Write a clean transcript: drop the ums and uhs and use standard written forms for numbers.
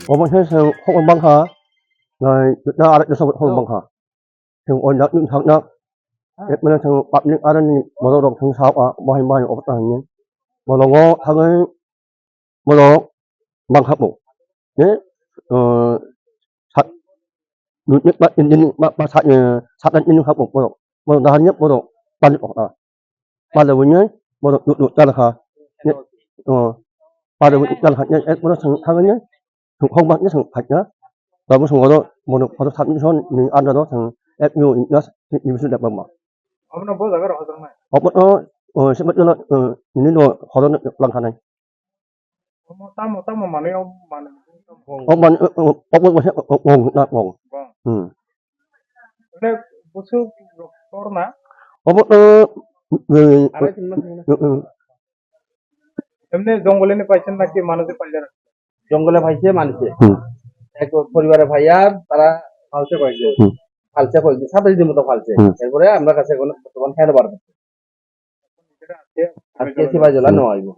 어머니는 혹은 방하, 나 알아서 혹은 방하. 지금 오늘 những tháng đó, mình thằng bạn những anh mà nó đọc thằng sáu à, bao nhiêu ở tại nhé, mà nó có thằng ấy, mà nó bằng học bộ, nhé, sát, những bạn những bạn sát những học bộ, mà nó nhất mà nó ban học à, ban đầu nhé, mà nó được ra là nhé, ban đầu ra là nhé, mà nó thằng ấy nhé, thằng không bằng nhé thằng hạch nhé, và một thằng mà nó thằng những son những anh đó thằng FU nó những sự đẹp bằng mà. আপনার বহু জায়গার হজর নাই sebetulnya ini loh kalau langkah này tamu tamu mana yang mana man ngong na ngong ini busuk korna এমনি জঙ্গলে নি পাইছেন নাকি মানুষে পাইলেন জঙ্গলে ভাইছে মানুষে এক পরিবারে ভাইয়া তারা ফালছে কয়েকদিন 27 দিন মতো ফালছে এরপরে আমরা কাছে এখন বর্তমান খেতে পারবো আজকে সিবাই জেলা নেওয়া হইব